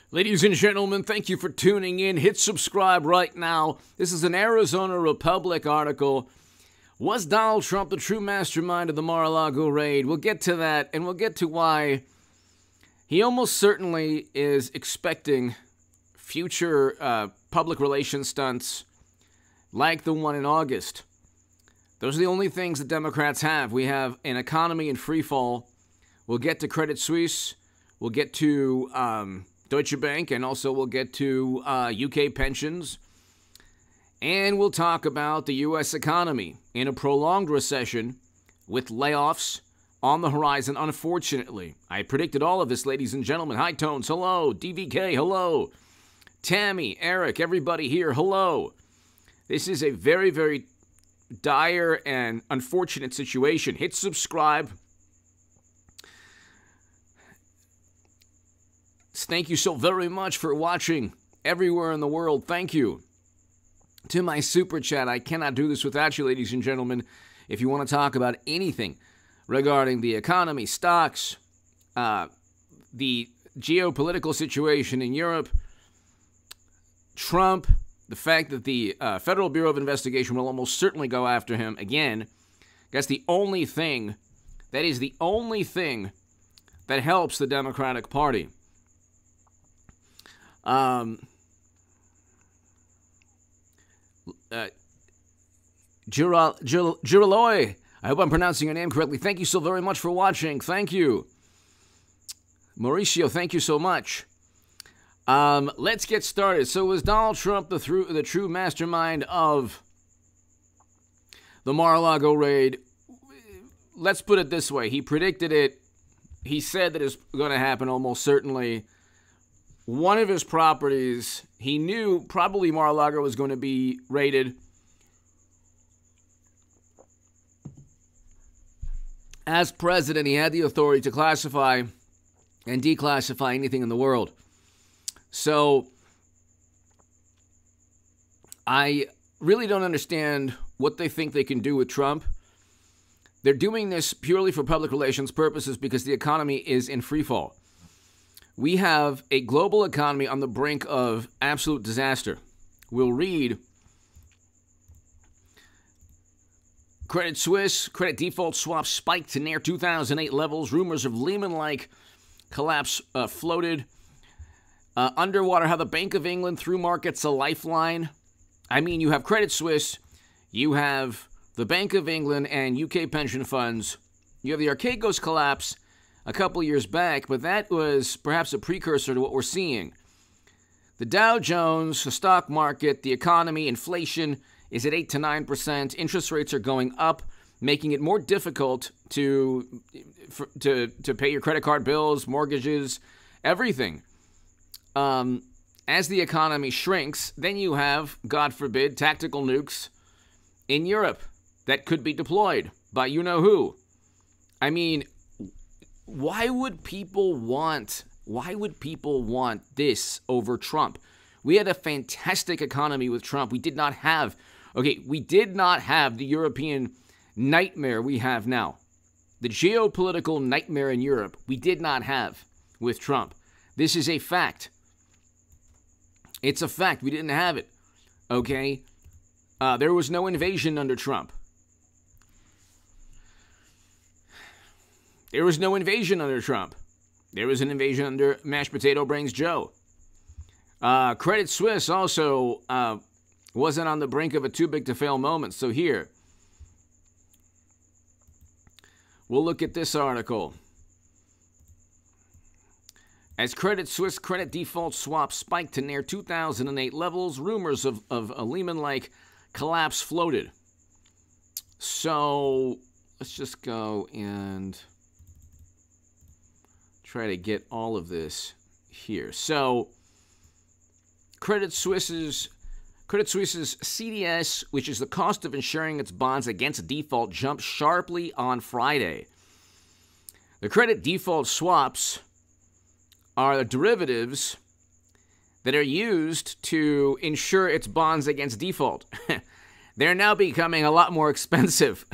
Ladies and gentlemen, thank you for tuning in. Hit subscribe right now. This is an Arizona Republic article. Was Donald Trump the true mastermind of the Mar-a-Lago raid? We'll get to that, and we'll get to why he almost certainly is expecting future public relations stunts like the one in August. Those are the only things that Democrats have. We have an economy in free fall. We'll get to Credit Suisse. We'll get to Deutsche Bank, and also we'll get to UK pensions. And we'll talk about the U.S. economy in a prolonged recession with layoffs on the horizon, unfortunately. I predicted all of this, ladies and gentlemen. Hi, Tones. Hello. DVK. Hello. Tammy, Eric, everybody here. Hello. This is a very, very dire and unfortunate situation. Hit subscribe. Thank you so very much for watching everywhere in the world. Thank you. To my super chat, I cannot do this without you, ladies and gentlemen. If you want to talk about anything regarding the economy, stocks, the geopolitical situation in Europe, Trump, the fact that the Federal Bureau of Investigation will almost certainly go after him again, that's the only thing, that is the only thing that helps the Democratic Party. Giraloy, I hope I'm pronouncing your name correctly. Thank you so very much for watching. Thank you. Mauricio, thank you so much. Let's get started. So was Donald Trump the true mastermind of the Mar-a-Lago raid? Let's put it this way. He predicted it. He said that it's going to happen almost certainly. One of his properties, he knew probably Mar-a-Lago was going to be raided. As president, he had the authority to classify and declassify anything in the world. So, I really don't understand what they think they can do with Trump. They're doing this purely for public relations purposes because the economy is in free fall. We have a global economy on the brink of absolute disaster. We'll read Credit Suisse, credit default swaps spiked to near 2008 levels. Rumors of Lehman-like collapse floated. Underwater, how the Bank of England threw markets a lifeline. I mean, you have Credit Suisse, you have the Bank of England and UK pension funds. You have the Archegos collapse a couple years back, but that was perhaps a precursor to what we're seeing. The Dow Jones, the stock market, the economy, inflation is at 8 to 9%. Interest rates are going up, making it more difficult to pay your credit card bills, mortgages, everything. As the economy shrinks, then you have, God forbid, tactical nukes in Europe that could be deployed by you-know-who. I mean, why would people want this over Trump? We had a fantastic economy with Trump. We did not have the European nightmare we have now. The geopolitical nightmare in Europe we did not have with Trump. This is a fact. It's a fact. We didn't have it. Okay? There was no invasion under Trump. There was no invasion under Trump. There was an invasion under Mashed Potato Brains Joe. Credit Suisse also wasn't on the brink of a too-big-to-fail moment. So here, we'll look at this article. As Credit Suisse credit default swap spiked to near 2008 levels, rumors of a Lehman-like collapse floated. So let's just go and try to get all of this here. So Credit Suisse's CDS, which is the cost of insuring its bonds against a default, jumped sharply on Friday. The credit default swaps are the derivatives that are used to insure its bonds against default. They're now becoming a lot more expensive.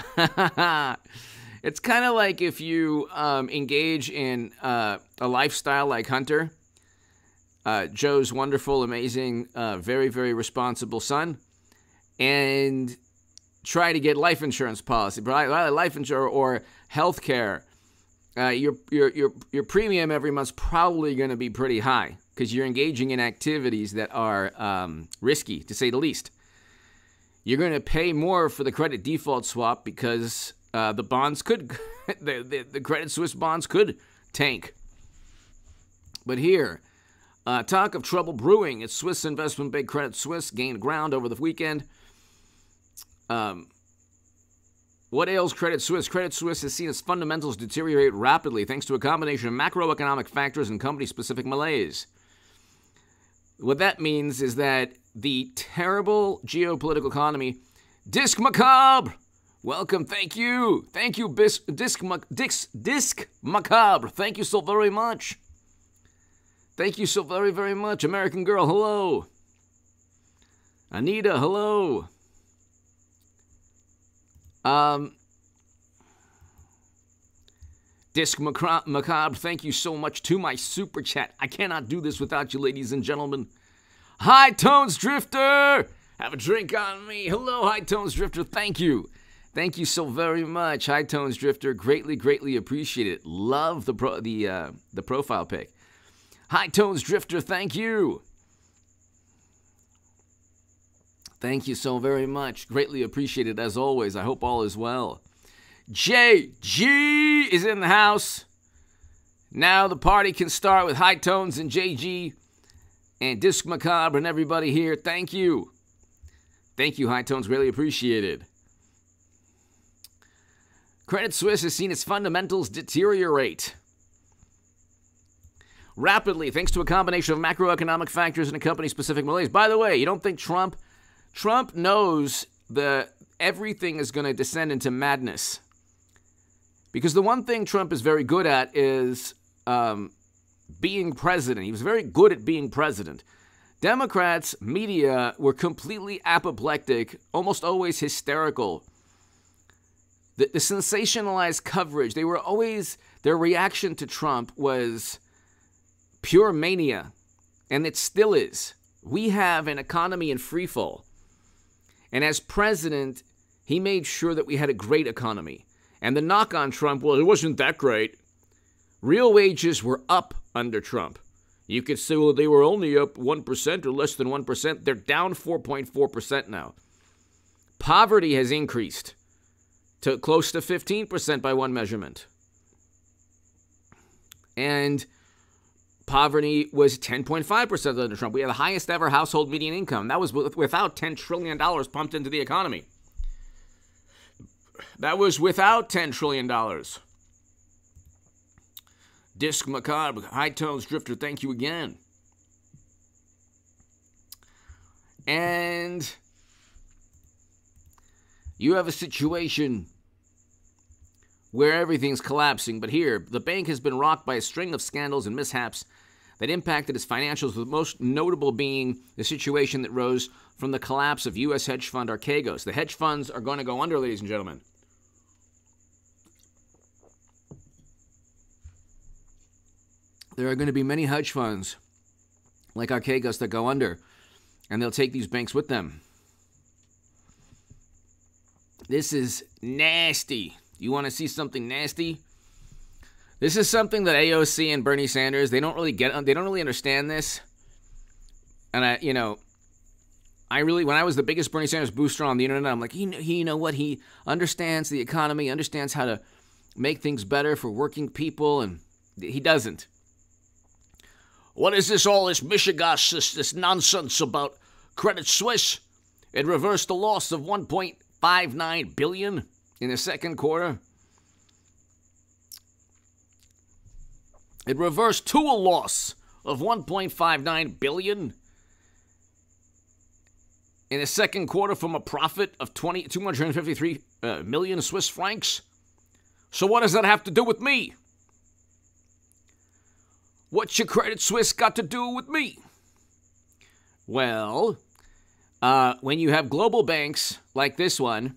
It's kind of like if you engage in a lifestyle like Hunter. Joe's wonderful, amazing, very, very responsible son, and try to get life insurance policy, life insurance or health care. Your premium every month's probably going to be pretty high because you're engaging in activities that are risky, to say the least. You're going to pay more for the credit default swap because the bonds could, the Credit Suisse bonds could tank. But here, talk of trouble brewing at Swiss investment bank Credit Suisse gained ground over the weekend. What ails Credit Suisse? Credit Suisse has seen its fundamentals deteriorate rapidly thanks to a combination of macroeconomic factors and company-specific malaise. What that means is that the terrible geopolitical economy, Disc Macabre, welcome, thank you, Disc Macabre, thank you so very much. Thank you so very, very much. American Girl, hello. Anita, hello. Disc Macabre, thank you so much to my super chat. I cannot do this without you, ladies and gentlemen. High Tones Drifter, have a drink on me. Hello, High Tones Drifter, thank you. Thank you so very much, High Tones Drifter. Greatly, greatly appreciate it. Love the profile pic. High Tones Drifter, thank you. Thank you so very much. Greatly appreciated as always. I hope all is well. JG is in the house. Now the party can start with High Tones and JG and Disc Macabre and everybody here. Thank you. Thank you, High Tones. Greatly appreciated. Credit Suisse has seen its fundamentals deteriorate rapidly thanks to a combination of macroeconomic factors and a company-specific malaise. By the way, you don't think Trump knows everything is going to descend into madness? Because the one thing Trump is very good at is being president. He was very good at being president. Democrats, media were completely apoplectic, almost always hysterical. The sensationalized coverage, their reaction to Trump was pure mania, and it still is. We have an economy in freefall. And as president, he made sure that we had a great economy. And the knock on Trump, well, it wasn't that great. Real wages were up under Trump. You could say, well, they were only up 1% or less than 1%. They're down 4.4% now. Poverty has increased to close to 15% by one measurement. And poverty was 10.5% under Trump. We had the highest ever household median income. That was without $10 trillion pumped into the economy. That was without $10 trillion. Disc Macabre, High Tones Drifter, thank you again. And you have a situation where everything's collapsing. But here, the bank has been rocked by a string of scandals and mishaps that impacted its financials, the most notable being the situation that rose from the collapse of U.S. hedge fund Archegos. The hedge funds are going to go under, ladies and gentlemen. There are going to be many hedge funds like Archegos that go under, and they'll take these banks with them. This is nasty. You want to see something nasty? This is something that AOC and Bernie Sanders, they don't really understand this. And when I was the biggest Bernie Sanders booster on the internet, I'm like, he understands the economy, understands how to make things better for working people, and he doesn't. What is all this mishigas, this nonsense about Credit Suisse? It reversed the loss of $1.59 billion in the second quarter. It reversed to a loss of $1.59 billion in the second quarter from a profit of 253 million Swiss francs. So what does that have to do with me? What's your Credit Suisse got to do with me? Well, when you have global banks like this one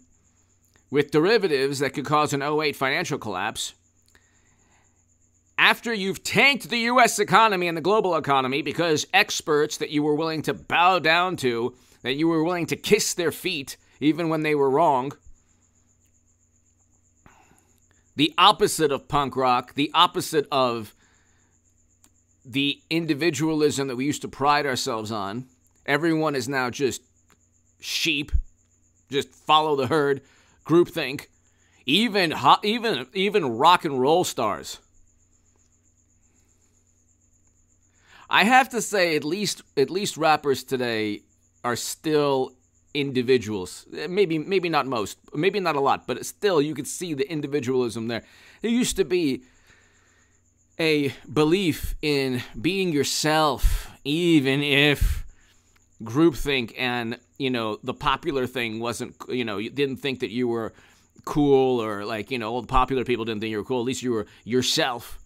with derivatives that could cause an 2008 financial collapse, After you've tanked the U.S. economy and the global economy because experts that you were willing to bow down to, that you were willing to kiss their feet even when they were wrong, the opposite of punk rock, the opposite of the individualism that we used to pride ourselves on. Everyone is now just sheep, just follow the herd, groupthink. Even rock and roll stars. I have to say, at least rappers today are still individuals. Maybe not most, maybe not a lot, but still you could see the individualism there. There used to be a belief in being yourself, even if groupthink and, the popular thing wasn't, you didn't think that you were cool, or all the popular people didn't think you were cool. At least you were yourself.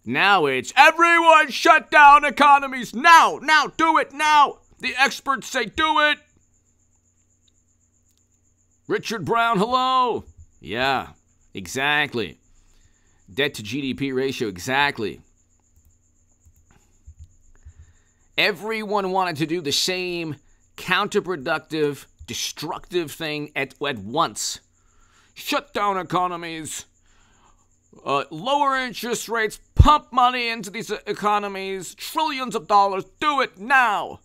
Now it's everyone shut down economies now, do it now. The experts say do it. Richard Brown, hello. Yeah, exactly. Debt to GDP ratio, exactly. Everyone wanted to do the same counterproductive, destructive thing at once. Shut down economies, lower interest rates, pump money into these economies, trillions of dollars, do it now.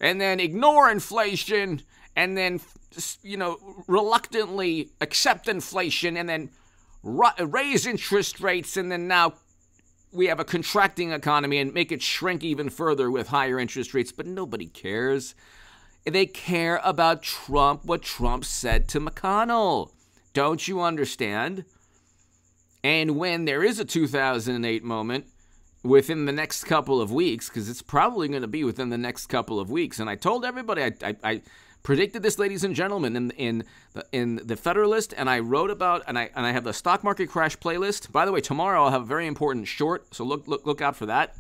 And then ignore inflation, and then, reluctantly accept inflation, and then raise interest rates, and then now we have a contracting economy and make it shrink even further with higher interest rates. But nobody cares. They care about Trump, what Trump said to McConnell. Don't you understand? And when there is a 2008 moment within the next couple of weeks, because it's probably going to be within the next couple of weeks, and I told everybody, I predicted this, ladies and gentlemen, in the Federalist, and I wrote about, and I have the stock market crash playlist. By the way, tomorrow I'll have a very important short, so look out for that.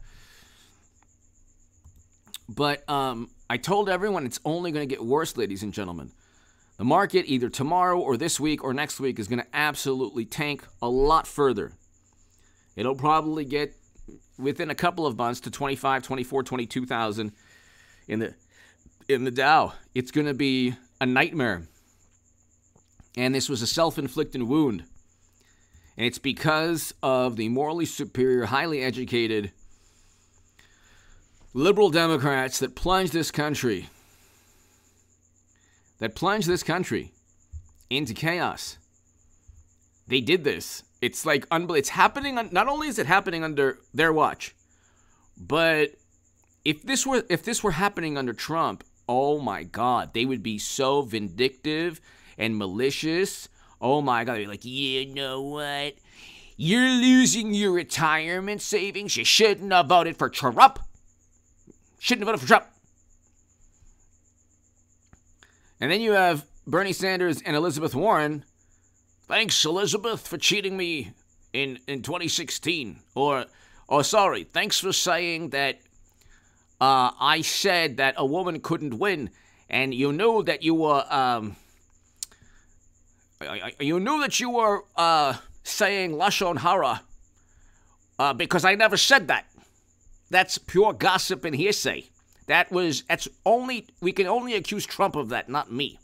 But I told everyone it's only going to get worse, ladies and gentlemen. The market, either tomorrow or this week or next week, is going to absolutely tank a lot further. It'll probably get within a couple of months to 25, 24, 22,000 in the Dow. It's going to be a nightmare. And this was a self-inflicted wound. And it's because of the morally superior, highly educated liberal Democrats that plunged this country into chaos. They did this. It's like unbelievable. It's happening. Not only is it happening under their watch, but if this were happening under Trump, oh my God, they would be so vindictive and malicious. Oh my God, they'd be like, you know what? You're losing your retirement savings. You shouldn't have voted for Trump. Shouldn't have voted for Trump. And then you have Bernie Sanders and Elizabeth Warren. Thanks, Elizabeth, for cheating me in 2016. Or sorry, thanks for saying that I said that a woman couldn't win, and you knew that you were saying Lashon Hara because I never said that. That's pure gossip and hearsay. We can only accuse Trump of that, not me.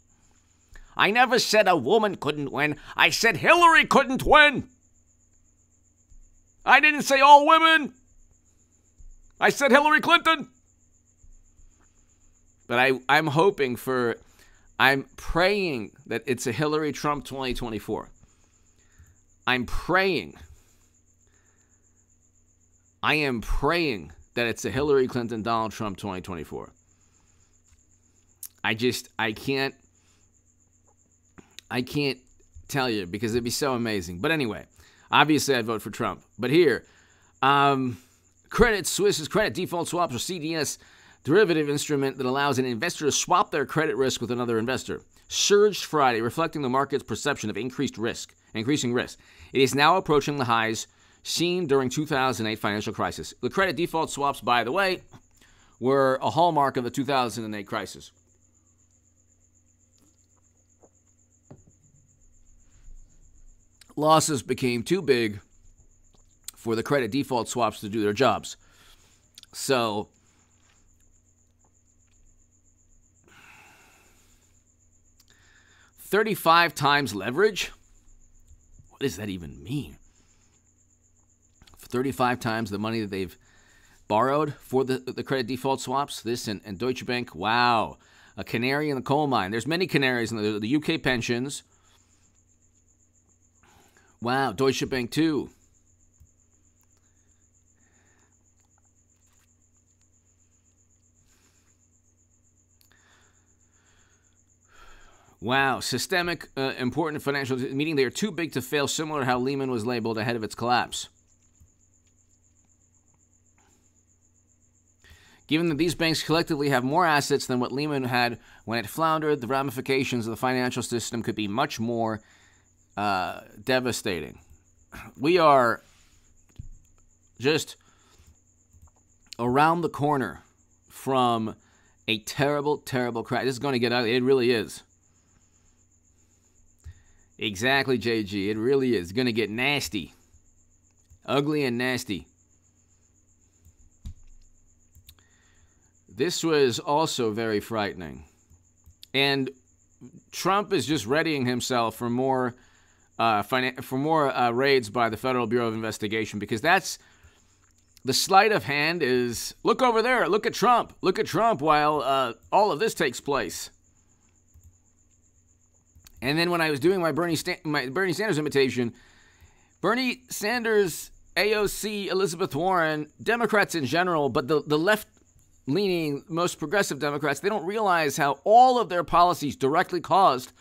I never said a woman couldn't win. I said Hillary couldn't win. I didn't say all women. I said Hillary Clinton. But I'm praying that it's a Hillary Trump 2024. I am praying that it's a Hillary Clinton, Donald Trump 2024. I can't tell you because it'd be so amazing. But anyway, obviously I'd vote for Trump. But here, Suisse's credit default swaps, or CDS, derivative instrument that allows an investor to swap their credit risk with another investor, surged Friday, reflecting the market's perception of increasing risk. It is now approaching the highs seen during 2008 financial crisis. The credit default swaps, by the way, were a hallmark of the 2008 crisis. Losses became too big for the credit default swaps to do their jobs. So, $35 times leverage? What does that even mean? 35 times the money that they've borrowed for the credit default swaps, this and Deutsche Bank. Wow, a canary in the coal mine. There's many canaries in the UK pensions. Wow, Deutsche Bank too. Wow, systemic, important financial, meaning they are too big to fail, similar to how Lehman was labeled ahead of its collapse. Given that these banks collectively have more assets than what Lehman had when it floundered, the ramifications of the financial system could be much more devastating. We are just around the corner from a terrible, terrible crash. This is going to get ugly. It really is. Exactly, JG. It really is going to get nasty. Ugly and nasty. This was also very frightening. And Trump is just readying himself for more raids by the Federal Bureau of Investigation, because that's the sleight of hand is, look over there, look at Trump while all of this takes place. And then when I was doing my Bernie Sanders imitation, Bernie Sanders, AOC, Elizabeth Warren, Democrats in general, but the left-leaning, most progressive Democrats, they don't realize how all of their policies directly caused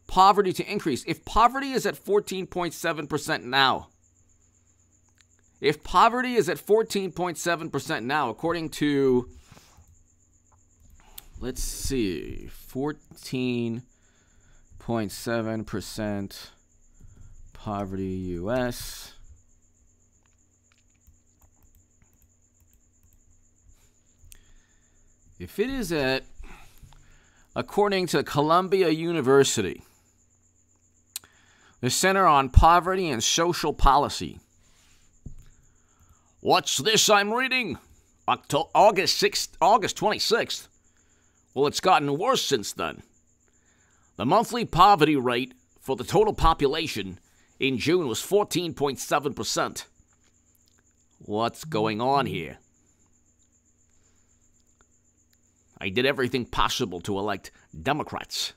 poverty to increase. If poverty is at 14.7% now, according to, let's see, 14.7% poverty U.S. If it is at, according to Columbia University, the Center on Poverty and Social Policy. What's this I'm reading? August 26th. Well, it's gotten worse since then. The monthly poverty rate for the total population in June was 14.7%. What's going on here? I did everything possible to elect Democrats.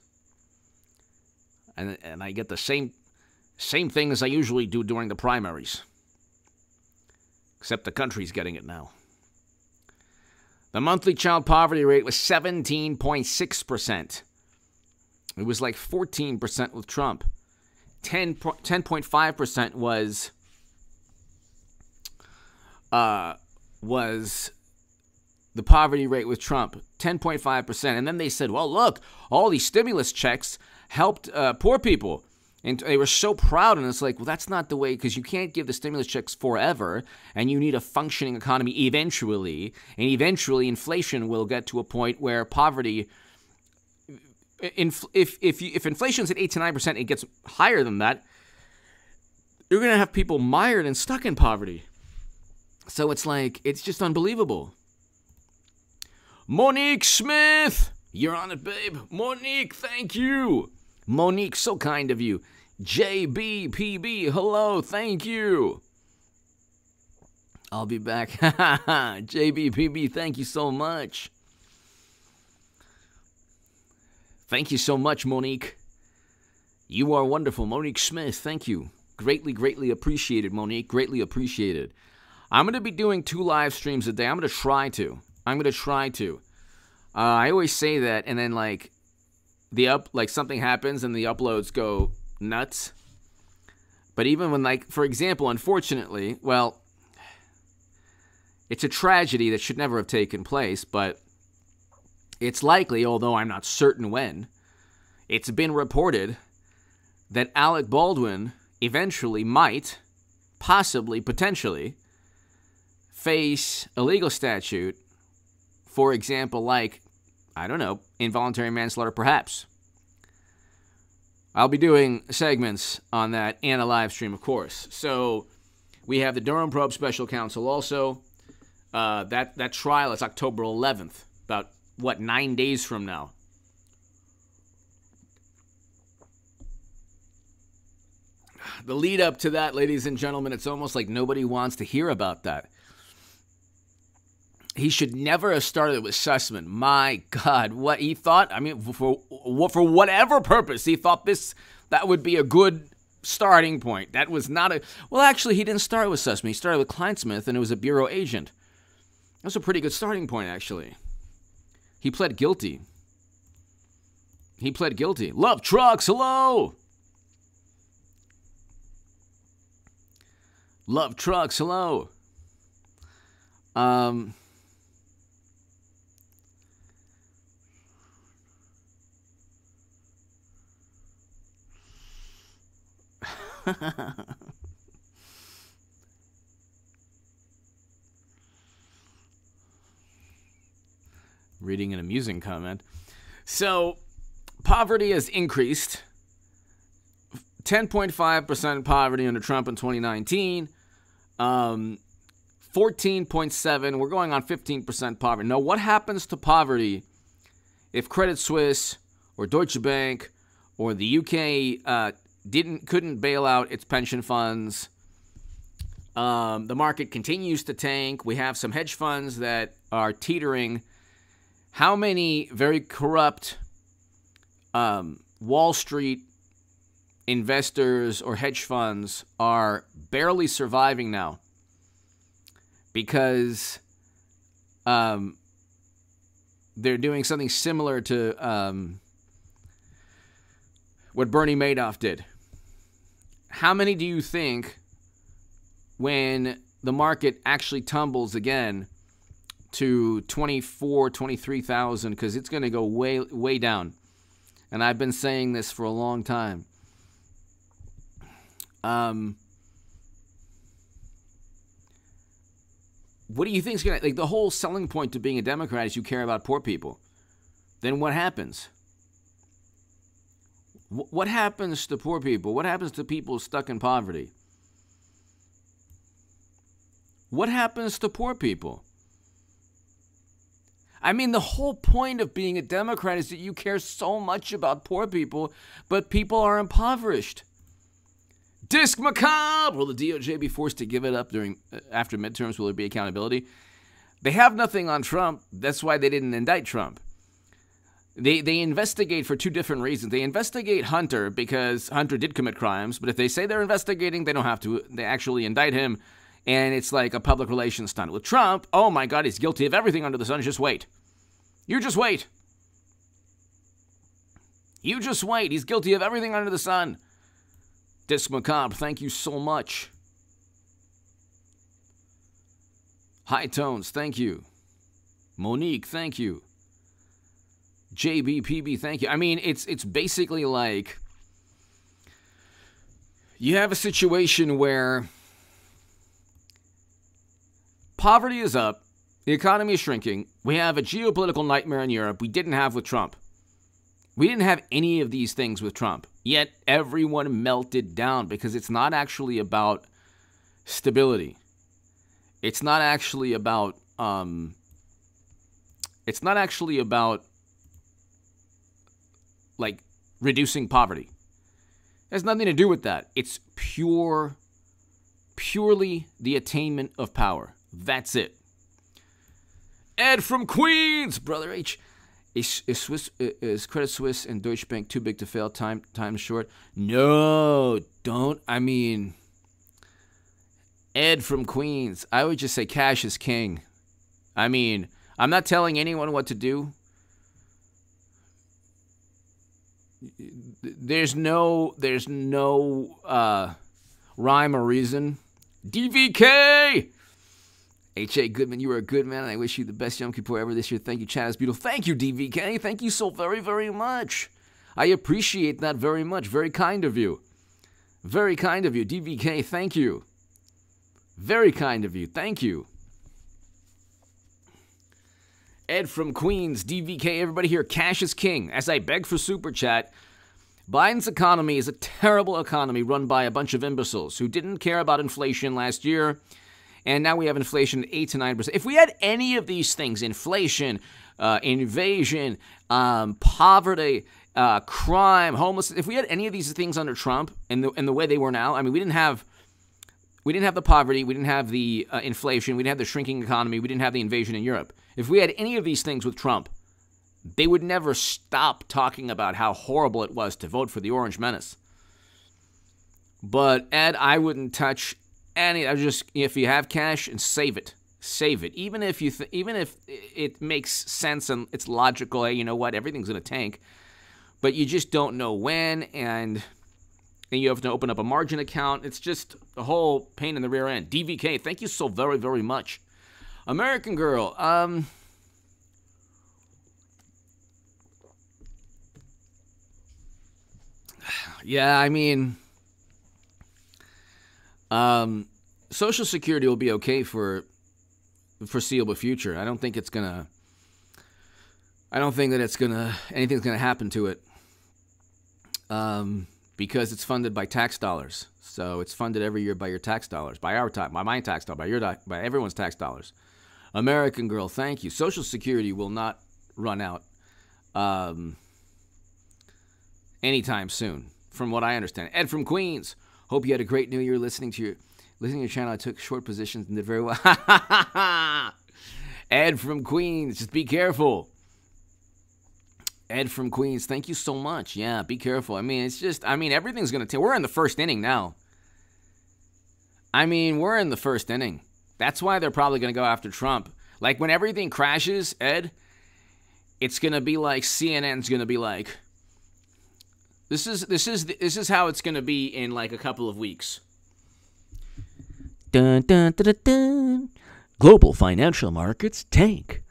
And I get the same thing as I usually do during the primaries. Except the country's getting it now. The monthly child poverty rate was 17.6%. It was like 14% with Trump. 10.5% was the poverty rate with Trump. 10.5%. And then they said, well, look, all these stimulus checks helped poor people. And they were so proud, and it's like, well, that's not the way, because you can't give the stimulus checks forever, and you need a functioning economy eventually, and eventually inflation will get to a point where poverty, if inflation's at 8 to 9%, it gets higher than that, you're going to have people mired and stuck in poverty. So it's like, it's just unbelievable. Monique Smith, you're on it, babe. Monique, thank you. Monique, so kind of you. JBPB, hello, thank you. I'll be back. JBPB, thank you so much. Thank you so much, Monique. You are wonderful. Monique Smith, thank you. Greatly, greatly appreciated, Monique. Greatly appreciated. I'm going to be doing 2 live streams a day. I'm going to try to. I always say that, and then, something happens and the uploads go nuts. But even when, for example, unfortunately, well, it's a tragedy that should never have taken place, but it's likely, although I'm not certain when, it's been reported that Alec Baldwin eventually might, possibly, potentially, face a legal statute, for example, involuntary manslaughter, perhaps. I'll be doing segments on that and a live stream, of course. So We have the Durham Probe Special Counsel also. That trial is October 11th, about, 9 days from now. The lead up to that, ladies and gentlemen, it's almost like nobody wants to hear about that. He should never have started with Sussman. My God, what he thought, I mean, for whatever purpose, he thought that would be a good starting point. That was not a, well, actually, he didn't start with Sussman. He started with Kleinsmith, and it was a bureau agent. That was a pretty good starting point, actually. He pled guilty. Love trucks, hello! Love trucks, hello. Reading an amusing comment. So, poverty has increased. 10.5% poverty under Trump in 2019. 14.7%. We're going on 15% poverty. Now, what happens to poverty if Credit Suisse or Deutsche Bank or the UK couldn't bail out its pension funds? The market continues to tank. We have some hedge funds that are teetering. How many very corrupt Wall Street investors or hedge funds are barely surviving now because they're doing something similar to what Bernie Madoff did? How many do you think, when the market actually tumbles again to 24, 23,000, because it's going to go way, way down, and I've been saying this for a long time, what do you think is going to, like, the whole selling point to being a Democrat is you care about poor people. Then what happens? What happens to poor people? What happens to people stuck in poverty? What happens to poor people? I mean, the whole point of being a Democrat is that you care so much about poor people, but people are impoverished. Disc macabre! Will the DOJ be forced to give it up after midterms? Will there be accountability? They have nothing on Trump. That's why they didn't indict Trump. They investigate for two different reasons. They investigate Hunter because Hunter did commit crimes, but if they say they're investigating, they don't have to. They actually indict him, and it's like a public relations stunt. With Trump, oh my God, he's guilty of everything under the sun. Just wait. You just wait. You just wait. He's guilty of everything under the sun. Disc Macabre, thank you so much. High Tones, thank you. Monique, thank you. JBPB, thank you. I mean, it's basically like you have a situation where poverty is up, the economy is shrinking, we have a geopolitical nightmare in Europe we didn't have with Trump. We didn't have any of these things with Trump, yet everyone melted down because it's not actually about stability. It's not actually about like reducing poverty. It has nothing to do with that. It's purely the attainment of power. That's it. Ed from Queens, Brother H. Is Credit Suisse and Deutsche Bank too big to fail? Time short? No, don't. I mean, Ed from Queens, I would just say cash is king. I mean, I'm not telling anyone what to do. There's no rhyme or reason. DVK! H.A. Goodman, you are a good man, and I wish you the best Yom Kippur ever this year. Thank you, Chad is beautiful. Thank you, DVK. Thank you so very, very much. I appreciate that very much. Very kind of you. Very kind of you. DVK, thank you. Very kind of you. Thank you. Ed from Queens, DVK, everybody here, cash is king. As I beg for Super Chat, Biden's economy is a terrible economy run by a bunch of imbeciles who didn't care about inflation last year, and now we have inflation at 8 to 9%. If we had any of these things, inflation, invasion, poverty, crime, homelessness, if we had any of these things under Trump and the way they were now, I mean, we didn't have the poverty, we didn't have the inflation, we didn't have the shrinking economy, we didn't have the invasion in Europe. If we had any of these things with Trump, they would never stop talking about how horrible it was to vote for the Orange Menace. But Ed, I wouldn't touch any. I just, if you have cash, and save it, Even if it makes sense and it's logical. Hey, you know what? Everything's gonna tank, but you just don't know when, and you have to open up a margin account. It's just a whole pain in the rear end. DVK, thank you so very, very much. American Girl, yeah, I mean, Social Security will be okay for the foreseeable future. I don't think it's gonna. I don't think that anything's gonna happen to it, because it's funded by tax dollars. So it's funded every year by your tax dollars, by my tax dollars, by everyone's tax dollars. American Girl, thank you. Social Security will not run out anytime soon, from what I understand. Ed from Queens, hope you had a great New Year listening to your channel. I took short positions and did very well. Ed from Queens, just be careful. Ed from Queens, thank you so much. Yeah, be careful. I mean, everything's going to... We're in the first inning now. We're in the first inning. That's why they're probably going to go after Trump. Like, when everything crashes, Ed, it's going to be like CNN's going to be like... This is how it's going to be in like a couple of weeks. Dun, dun, dun, dun, dun. Global financial markets tank.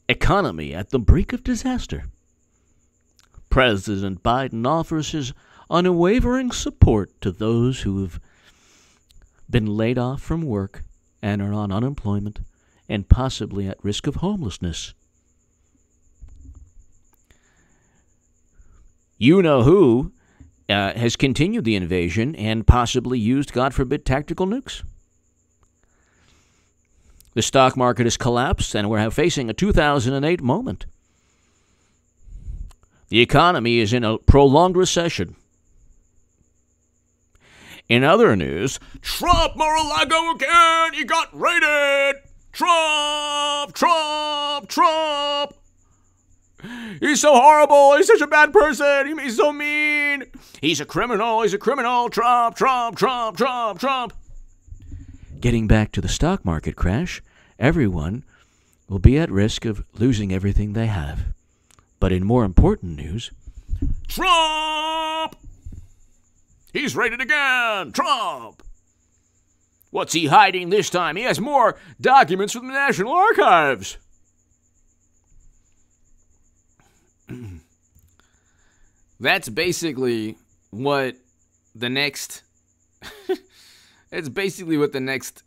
Economy at the brink of disaster. President Biden offers his unwavering support to those who have been laid off from work and are on unemployment and possibly at risk of homelessness. You-know-who has continued the invasion and possibly used, God forbid, tactical nukes. The stock market has collapsed, and we're facing a 2008 moment. The economy is in a prolonged recession. In other news, Trump Mar-a-Lago again! He got raided! Trump! Trump! Trump! He's so horrible. He's such a bad person. He's so mean. He's a criminal. He's a criminal. Trump, Trump, Trump, Trump, Trump. Getting back to the stock market crash, everyone will be at risk of losing everything they have. But in more important news, Trump! He's raided again. Trump! What's he hiding this time? He has more documents from the National Archives. That's basically what the next it's basically what the next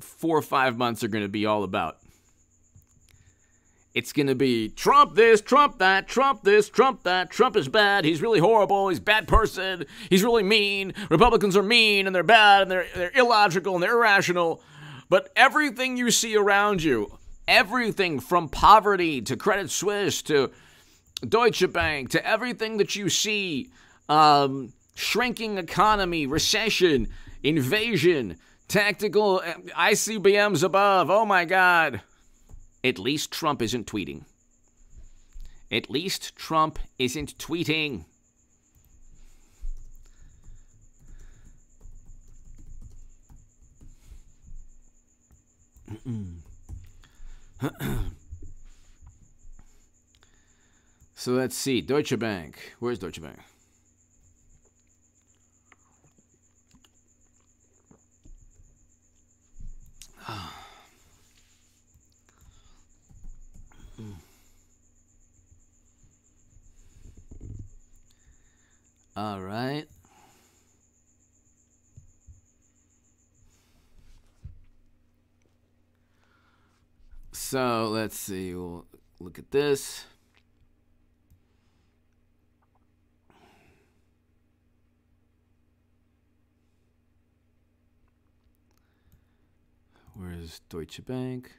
4 or 5 months are going to be all about. It's going to be Trump this, Trump that, Trump this, Trump that. Trump is bad. He's really horrible. He's a bad person. He's really mean. Republicans are mean and they're bad and they're illogical and they're irrational. But everything you see around you, everything from poverty to Credit Suisse to Deutsche Bank, to everything that you see, shrinking economy, recession, invasion, tactical ICBMs above. Oh my God. At least Trump isn't tweeting. At least Trump isn't tweeting. So let's see. Deutsche Bank. Where's Deutsche Bank? All right. So let's see. We'll look at this. Where's Deutsche Bank?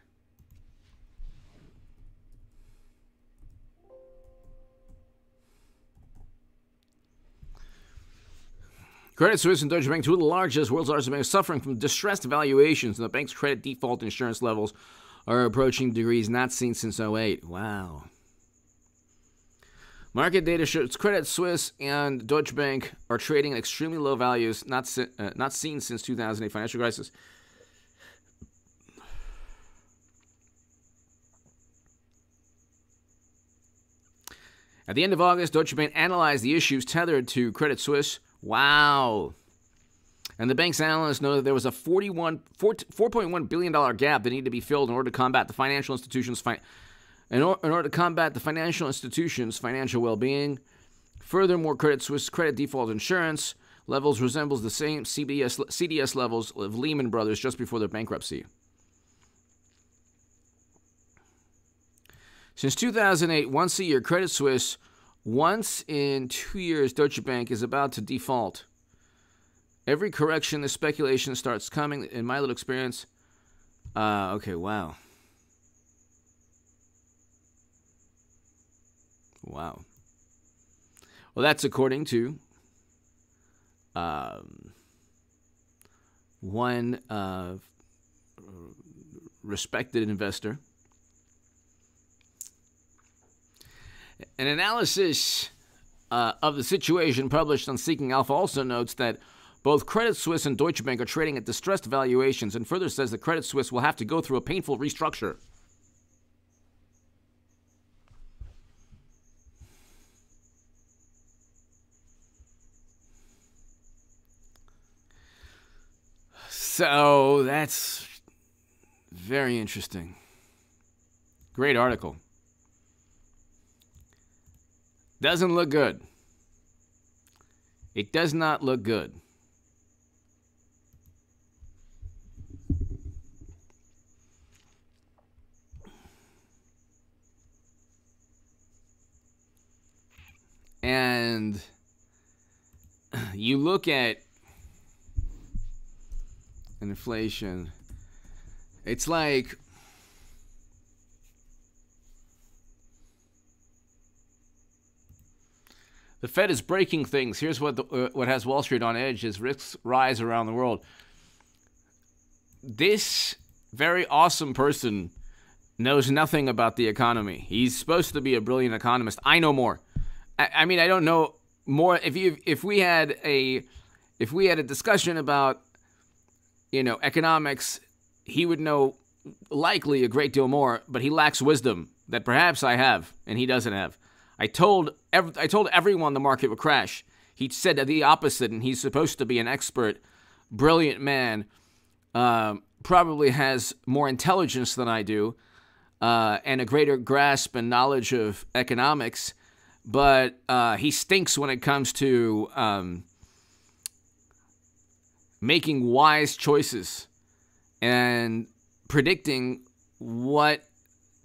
Credit Suisse and Deutsche Bank, two of the largest, world's largest banks, suffering from distressed valuations, and the bank's credit default insurance levels are approaching degrees not seen since '08. Wow. Market data shows Credit Suisse and Deutsche Bank are trading at extremely low values, not seen since 2008 financial crisis. At the end of August, Deutsche Bank analyzed the issues tethered to Credit Suisse. Wow. And the bank's analysts know that there was a $4.1 billion gap that needed to be filled in order to combat the financial institutions' financial well-being. Furthermore, Credit Suisse credit default insurance levels resembles the same CDS levels of Lehman Brothers just before their bankruptcy. Since 2008, once a year, Credit Suisse, once in 2 years, Deutsche Bank is about to default. Every correction, the speculation starts coming. In my little experience, okay, wow. Wow. Well, that's according to one respected investor. An analysis of the situation published on Seeking Alpha also notes that both Credit Suisse and Deutsche Bank are trading at distressed valuations, and further says that Credit Suisse will have to go through a painful restructure. So that's very interesting. Great article. Doesn't look good. It does not look good. And you look at inflation, it's like the Fed is breaking things. Here's what has Wall Street on edge as risks rise around the world. This very awesome person knows nothing about the economy. He's supposed to be a brilliant economist. I know more. I mean, I don't know more. If we had a discussion about, economics, he would know likely a great deal more, but he lacks wisdom that perhaps I have and he doesn't have. I told everyone the market would crash. He said the opposite, and he's supposed to be an expert, brilliant man, probably has more intelligence than I do, and a greater grasp and knowledge of economics, but he stinks when it comes to making wise choices and predicting what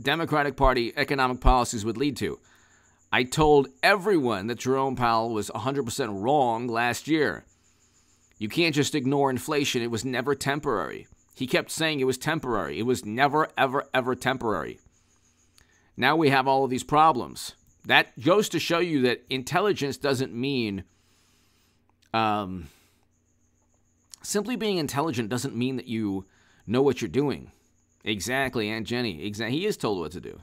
Democratic Party economic policies would lead to. I told everyone that Jerome Powell was 100% wrong last year. You can't just ignore inflation. It was never temporary. He kept saying it was temporary. It was never, ever, ever temporary. Now we have all of these problems. That goes to show you that intelligence doesn't mean... simply being intelligent doesn't mean that you know what you're doing. Exactly, Aunt Jenny. Exactly. He is told what to do.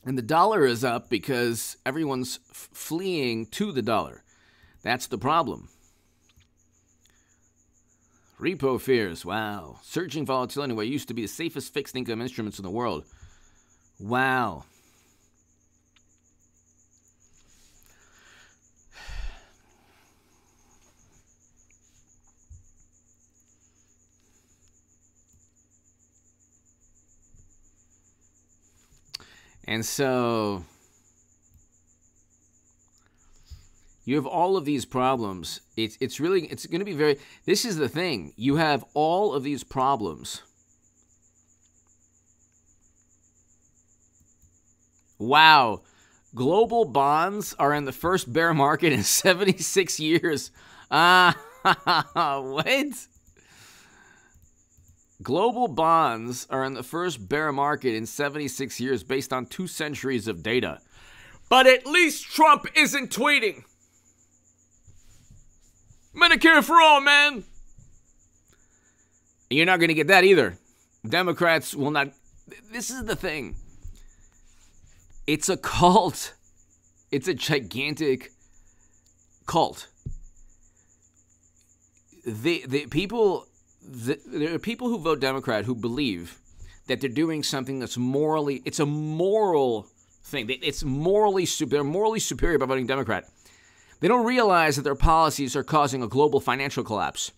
And the dollar is up because everyone's fleeing to the dollar. That's the problem. Repo fears, wow. Surging volatility in what used to be the safest fixed income instruments in the world. Wow. And so you have all of these problems. It's going to be very, this is the thing. You have all of these problems. Wow. Global bonds are in the first bear market in 76 years. What? Global bonds are in the first bear market in 76 years based on 2 centuries of data. But at least Trump isn't tweeting. Medicare for all, man. You're not going to get that either. Democrats will not. This is the thing. It's a cult. It's a gigantic cult. There are people who vote Democrat who believe that they're doing something that's morally, it's a moral thing. They're morally superior by voting Democrat. They don't realize that their policies are causing a global financial collapse.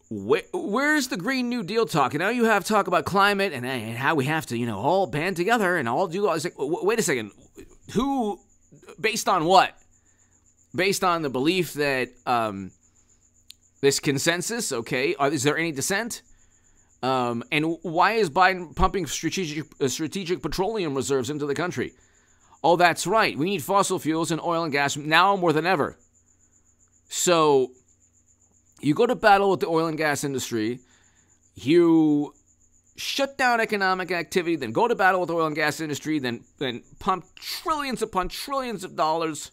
Where's the Green New Deal talk? And now you have talk about climate and how we have to, all band together and all do all. It's like, wait a second. Who, based on what? Based on the belief that this consensus, okay, is there any dissent? And why is Biden pumping strategic petroleum reserves into the country? Oh, that's right. We need fossil fuels and oil and gas now more than ever. So you go to battle with the oil and gas industry, you shut down economic activity, then go to battle with the oil and gas industry, then pump trillions upon trillions of dollars.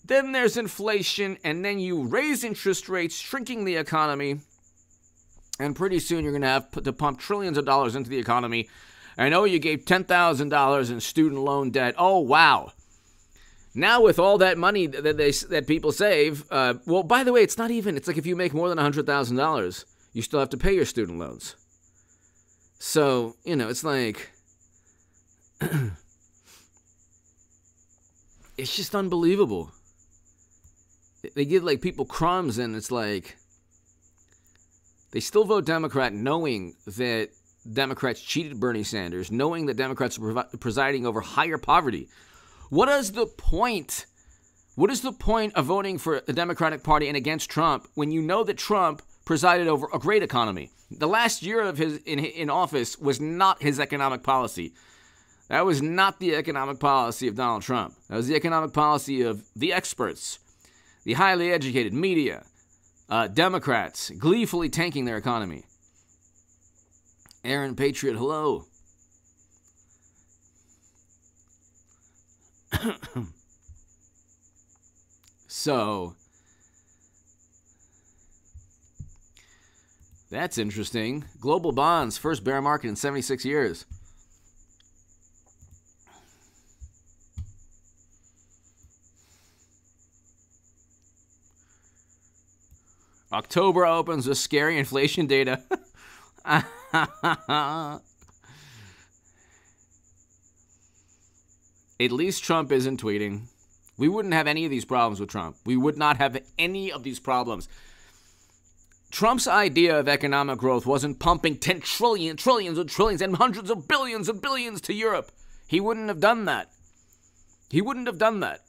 Then there's inflation, and then you raise interest rates, shrinking the economy, and pretty soon you're going to have to pump trillions of dollars into the economy. I know you gave $10,000 in student loan debt. Oh, wow. Now with all that money that people save, well, by the way, it's not even, it's like if you make more than $100,000, you still have to pay your student loans. So, it's like, it's just unbelievable. They give like people crumbs, and it's like they still vote Democrat knowing that Democrats cheated Bernie Sanders, knowing that Democrats are presiding over higher poverty. What is the point? What is the point of voting for the Democratic Party and against Trump when you know that Trump presided over a great economy? The last year of his in office was not his economic policy. That was not the economic policy of Donald Trump. That was the economic policy of the experts, the highly educated media, Democrats gleefully tanking their economy. Aaron Patriot, hello. So, that's interesting. Global bonds, first bear market in 76 years. October opens with scary inflation data. At least Trump isn't tweeting. We wouldn't have any of these problems with Trump. We would not have any of these problems. Trump's idea of economic growth wasn't pumping trillions and trillions and hundreds of billions and billions to Europe. He wouldn't have done that. He wouldn't have done that.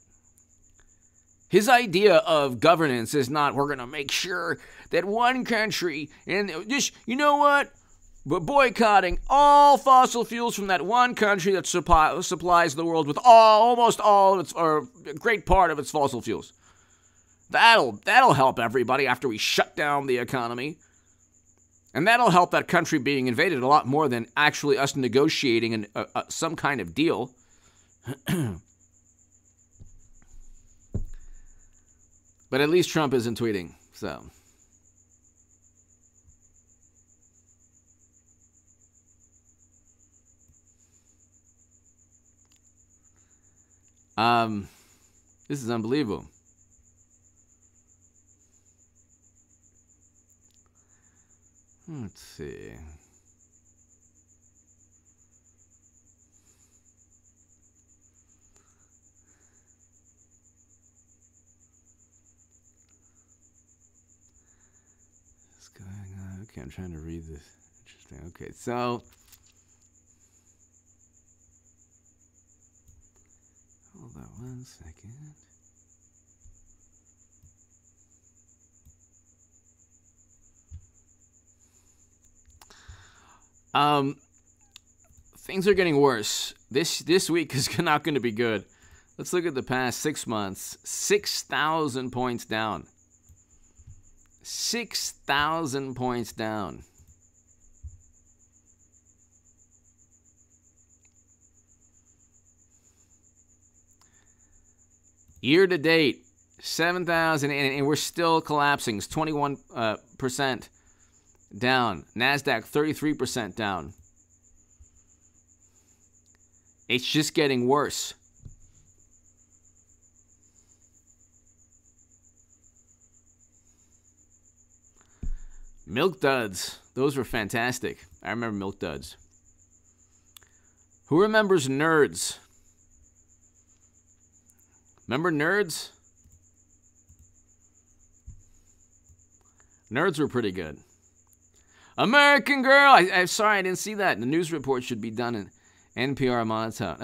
His idea of governance is not, we're going to make sure that one country, and just, you know what? We're boycotting all fossil fuels from that one country that supplies the world with almost all of its, or a great part of its fossil fuels. That'll help everybody after we shut down the economy. And that'll help that country being invaded a lot more than actually us negotiating some kind of deal. But at least Trump isn't tweeting, so. This is unbelievable. Let's see. What's going on? Okay, I'm trying to read this. Interesting. Okay, so hold on one second. things are getting worse. This week is not going to be good. Let's look at the past 6 months. 6,000 points down. 6,000 points down. Year to date, 7,000, and we're still collapsing. It's 21% down. NASDAQ, 33% down. It's just getting worse. Milk duds. Those were fantastic. I remember milk duds. Who remembers nerds? Remember nerds? Nerds were pretty good. American Girl. I'm sorry I didn't see that. The news report should be done in NPR monotone.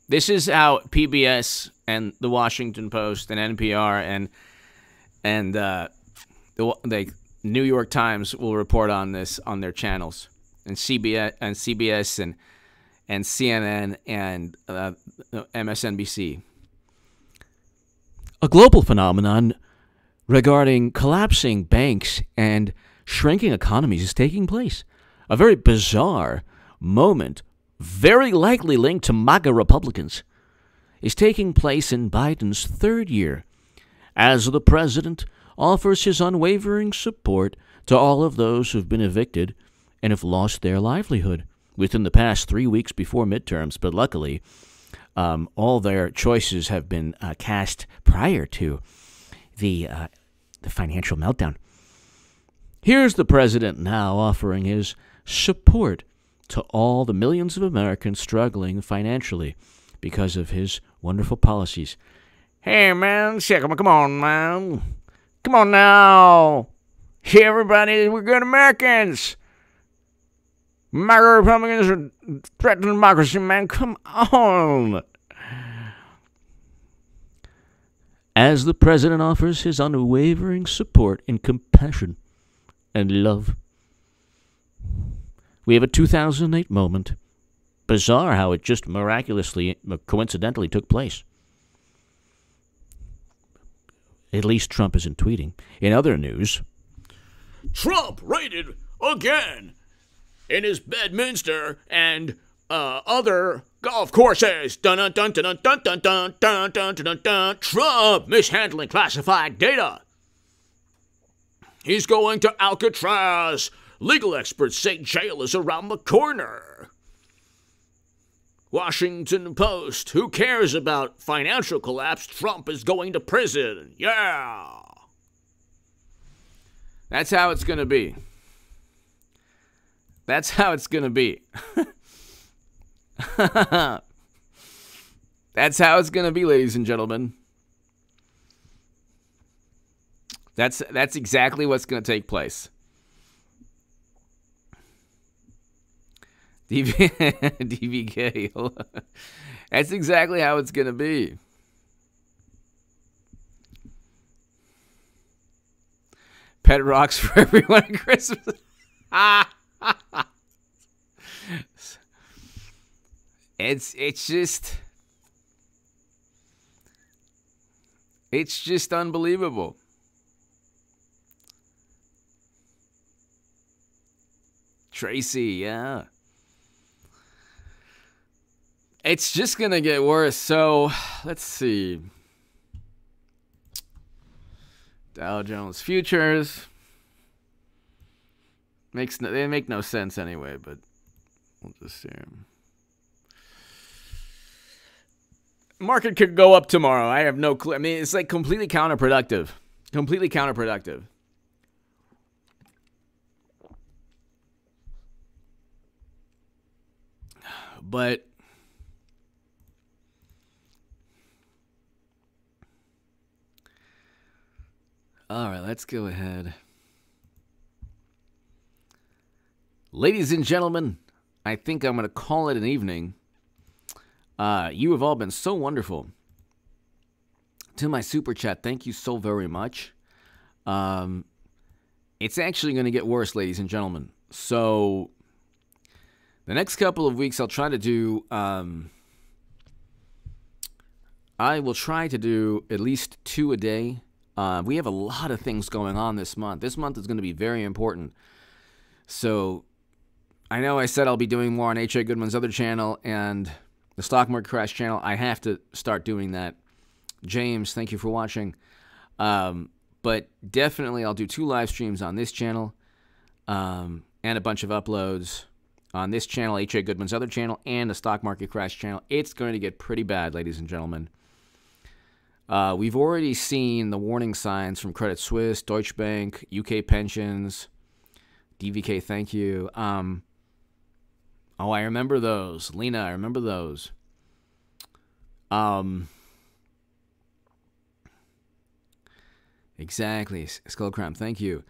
This is how PBS and the Washington Post and NPR and the New York Times will report on this on their channels, and CBS and CNN and MSNBC. A global phenomenon regarding collapsing banks and shrinking economies is taking place. A very bizarre moment, very likely linked to MAGA Republicans, is taking place in Biden's third year as the president offers his unwavering support to all of those who've been evicted and have lost their livelihood within the past 3 weeks before midterms. But luckily, all their choices have been cast prior to the financial meltdown. Here's the president now offering his support to all the millions of Americans struggling financially because of his wonderful policies. Hey, man, come on, man. Come on now. Hey, everybody, we're good Americans. MAGA Republicans are threatening democracy, man. Come on. As the president offers his unwavering support and compassion and love, we have a 2008 moment. Bizarre how it just miraculously, coincidentally took place. At least Trump isn't tweeting. In other news, Trump raided again in his Bedminster and other golf courses. Dun dun dun dun dun dun dun dun dun dun dun. Trump mishandling classified data. He's going to Alcatraz. Legal experts say jail is around the corner. Washington Post. Who cares about financial collapse? Trump is going to prison. Yeah. That's how it's going to be. That's how it's going to be. That's how it's going to be, ladies and gentlemen. That's exactly what's going to take place. DVK. That's exactly how it's going to be. Pet rocks for everyone at Christmas. It's just unbelievable. Tracy, yeah. It's just going to get worse. So, let's see. Dow Jones futures. They make no sense anyway, but we'll just see. Market could go up tomorrow. I have no clue. I mean, it's like completely counterproductive. Completely counterproductive. But all right, let's go ahead. Ladies and gentlemen, I think I'm going to call it an evening. You have all been so wonderful to my super chat. Thank you so very much. It's actually going to get worse, ladies and gentlemen. So the next couple of weeks, I'll try to do. I will try to do at least 2 a day. We have a lot of things going on this month. This month is going to be very important. So I know I said I'll be doing more on H.A. Goodman's other channel and the Stock Market Crash channel. I have to start doing that. James, thank you for watching. But definitely I'll do 2 live streams on this channel and a bunch of uploads on this channel, H.A. Goodman's other channel, and the Stock Market Crash channel. It's going to get pretty bad, ladies and gentlemen. We've already seen the warning signs from Credit Suisse, Deutsche Bank, UK Pensions, DVK, thank you. Oh, I remember those. Lena, I remember those. Exactly. Skullcram, thank you.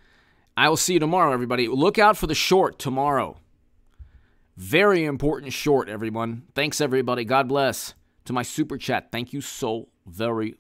I will see you tomorrow, everybody. Look out for the short tomorrow. Very important short, everyone. Thanks, everybody. God bless. To my super chat, thank you so very much.